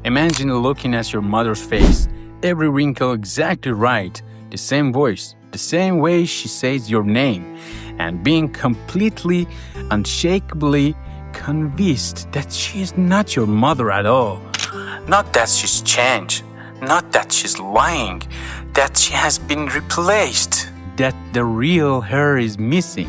Imagine looking at your mother's face, every wrinkle exactly right, the same voice, the same way she says your name, and being completely, unshakably convinced that she is not your mother at all. Not that she's changed, not that she's lying, that she has been replaced, that the real her is missing,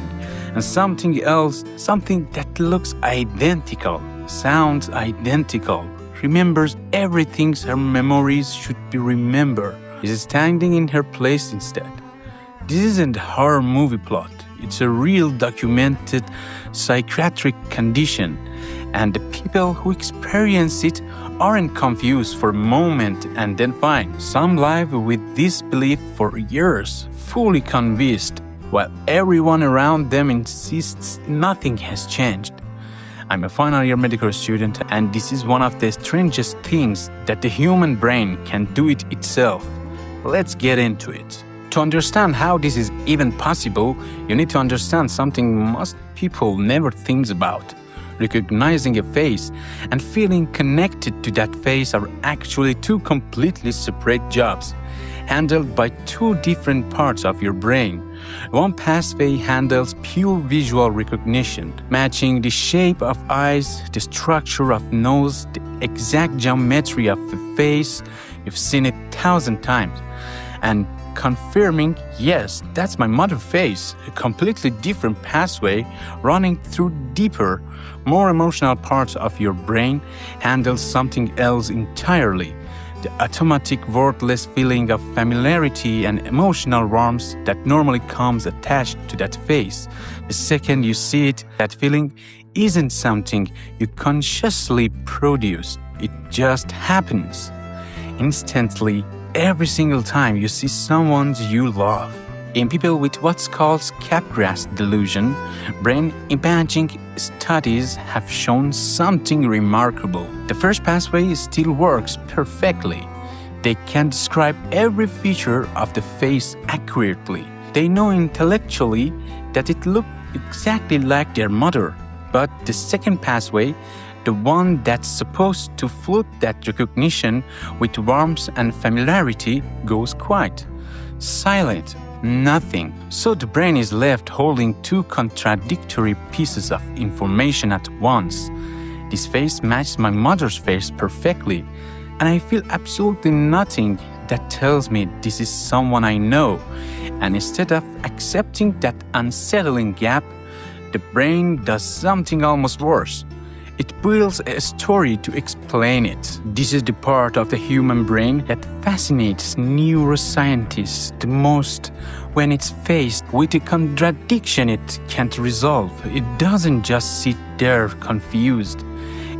and something else, something that looks identical, sounds identical, remembers everything her memories should be remembered, is standing in her place instead. This isn't a horror movie plot. It's a real documented psychiatric condition, and the people who experience it aren't confused for a moment and then fine. Some live with this belief for years, fully convinced, while everyone around them insists nothing has changed. I'm a final year medical student, and this is one of the strangest things that the human brain can do it itself. Let's get into it. To understand how this is even possible, you need to understand something most people never think about. Recognizing a face and feeling connected to that face are actually two completely separate jobs, handled by two different parts of your brain. One pathway handles pure visual recognition, matching the shape of eyes, the structure of nose, the exact geometry of the face. You've seen it 1,000 times. And confirming, yes, that's my mother's face. A completely different pathway running through deeper, more emotional parts of your brain handles something else entirely. The automatic, wordless feeling of familiarity and emotional warmth that normally comes attached to that face. The second you see it, that feeling isn't something you consciously produce. It just happens. Instantly, every single time you see someone you love. In people with what's called Capgras Delusion, brain imaging studies have shown something remarkable. The first pathway still works perfectly. They can describe every feature of the face accurately. They know intellectually that it looked exactly like their mother. But the second pathway, the one that's supposed to flood that recognition with warmth and familiarity, goes quiet, silent, nothing. So the brain is left holding two contradictory pieces of information at once. This face matches my mother's face perfectly, and I feel absolutely nothing that tells me this is someone I know. And instead of accepting that unsettling gap, the brain does something almost worse. It builds a story to explain it. This is the part of the human brain that fascinates neuroscientists the most. When it's faced with a contradiction it can't resolve, it doesn't just sit there confused.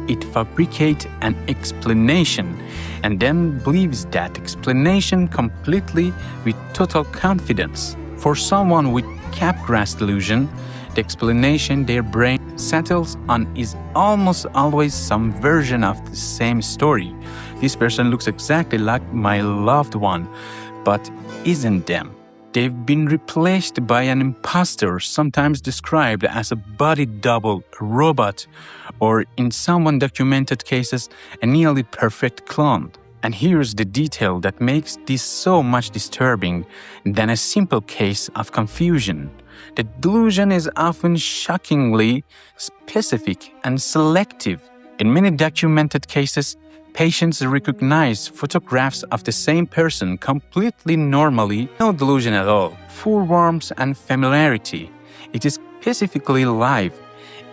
It fabricates an explanation and then believes that explanation completely with total confidence. For someone with Capgras Delusion, the explanation their brain settles on is almost always some version of the same story. This person looks exactly like my loved one, but isn't them. They've been replaced by an impostor, sometimes described as a body double, a robot, or in some undocumented cases, a nearly perfect clone. And here's the detail that makes this so much disturbing than a simple case of confusion. The delusion is often shockingly specific and selective. In many documented cases, patients recognize photographs of the same person completely normally, no delusion at all, full warmth and familiarity. It is specifically live,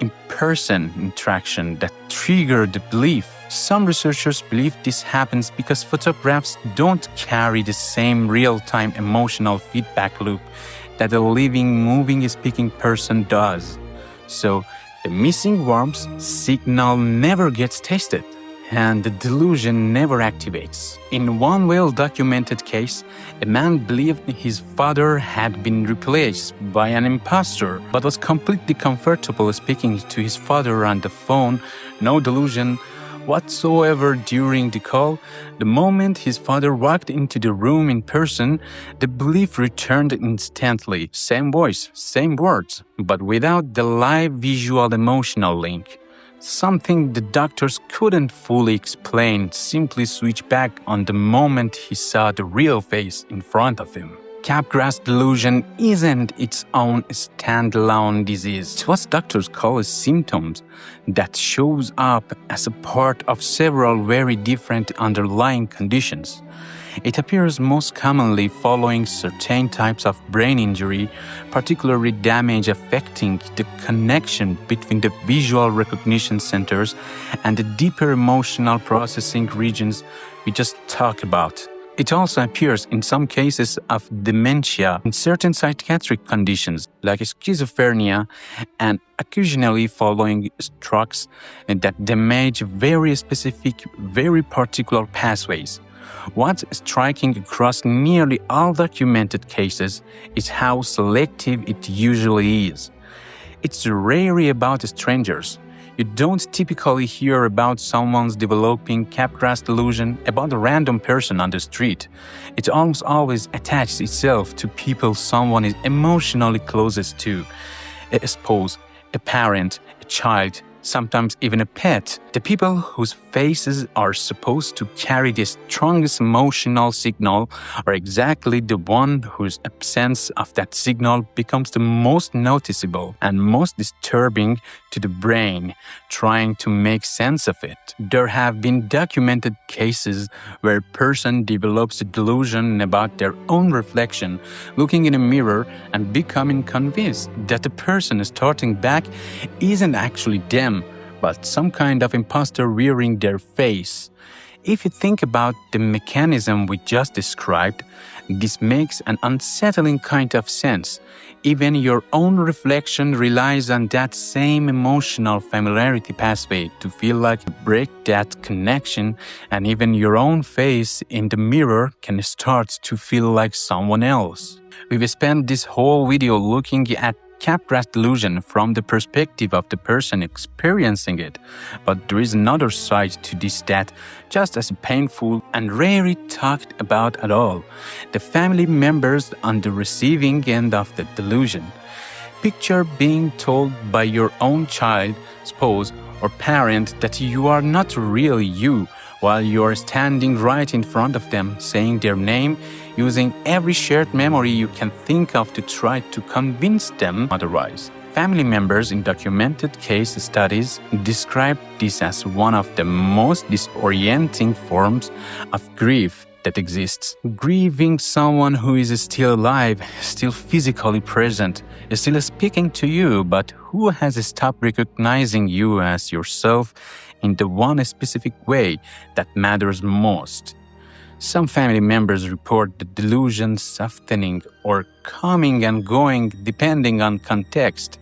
in-person interaction that trigger the belief. Some researchers believe this happens because photographs don't carry the same real-time emotional feedback loop that a living, moving, speaking person does. So, the missing warmth signal never gets tested, and the delusion never activates. In one well-documented case, a man believed his father had been replaced by an impostor, but was completely comfortable speaking to his father on the phone, no delusion whatsoever during the call. The moment his father walked into the room in person, the belief returned instantly. Same voice, same words, but without the live visual emotional link. Something the doctors couldn't fully explain simply switched back on the moment he saw the real face in front of him. Capgras delusion isn't its own standalone disease. It's what doctors call a symptom that shows up as a part of several very different underlying conditions. It appears most commonly following certain types of brain injury, particularly damage affecting the connection between the visual recognition centers and the deeper emotional processing regions we just talked about. It also appears in some cases of dementia, in certain psychiatric conditions like schizophrenia, and occasionally following strokes that damage very specific, very particular pathways. What's striking across nearly all documented cases is how selective it usually is. It's rarely about strangers. You don't typically hear about someone's developing Capgras delusion about a random person on the street. It almost always attaches itself to people someone is emotionally closest to, a spouse, a parent, a child, sometimes even a pet. The people whose faces are supposed to carry the strongest emotional signal are exactly the one whose absence of that signal becomes the most noticeable and most disturbing to the brain, trying to make sense of it. There have been documented cases where a person develops a delusion about their own reflection, looking in a mirror and becoming convinced that the person starting back isn't actually them, but some kind of impostor rearing their face. If you think about the mechanism we just described, this makes an unsettling kind of sense. Even your own reflection relies on that same emotional familiarity pathway to feel like you break that connection, and even your own face in the mirror can start to feel like someone else. We've spent this whole video looking at Capgras delusion from the perspective of the person experiencing it, but there is another side to this that just as painful and rarely talked about at all: the family members on the receiving end of the delusion. Picture being told by your own child, spouse, or parent that you are not really you, while you are standing right in front of them, saying their name, using every shared memory you can think of to try to convince them otherwise. Family members in documented case studies describe this as one of the most disorienting forms of grief that exists. Grieving someone who is still alive, still physically present, still speaking to you, but who has stopped recognizing you as yourself in the one specific way that matters most. Some family members report the delusion softening or coming and going depending on context.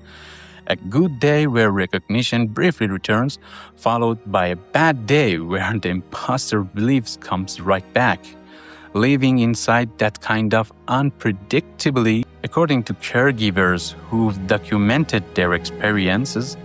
A good day where recognition briefly returns, followed by a bad day where the imposter beliefs comes right back. Living inside that kind of unpredictability, according to caregivers who've documented their experiences,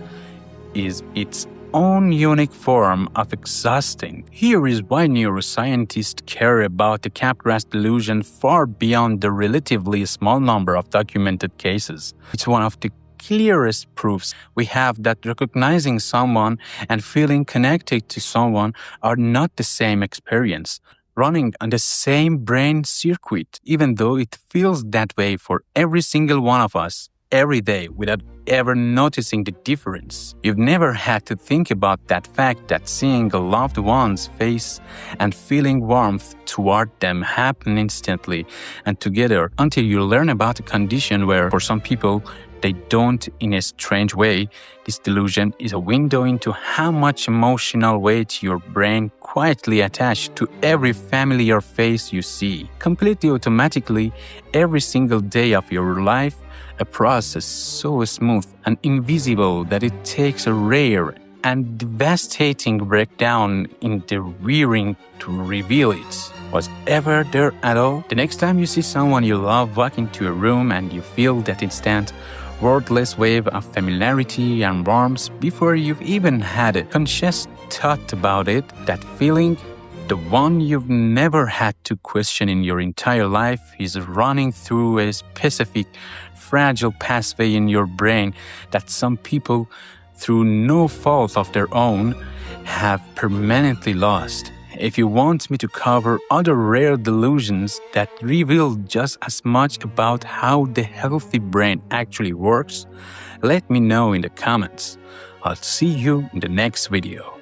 is its own unique form of exhausting. Here is why neuroscientists care about the Capgras delusion far beyond the relatively small number of documented cases. It's one of the clearest proofs we have that recognizing someone and feeling connected to someone are not the same experience, running on the same brain circuit, even though it feels that way for every single one of us every day without ever noticing the difference. You've never had to think about that fact that seeing a loved one's face and feeling warmth toward them happen instantly and together until you learn about a condition where, for some people, they don't in a strange way. This delusion is a window into how much emotional weight your brain quietly attached to every familiar face you see. Completely automatically, every single day of your life, a process so smooth and invisible that it takes a rare and devastating breakdown in the rearing to reveal it. Was ever there at all? The next time you see someone you love walk into a room and you feel that instant, wordless wave of familiarity and warmth before you've even had a conscious thought about it, that feeling, the one you've never had to question in your entire life, is running through a specific fragile pathway in your brain that some people through no fault of their own, have permanently lost. If you want me to cover other rare delusions that reveal just as much about how the healthy brain actually works, let me know in the comments. I'll see you in the next video.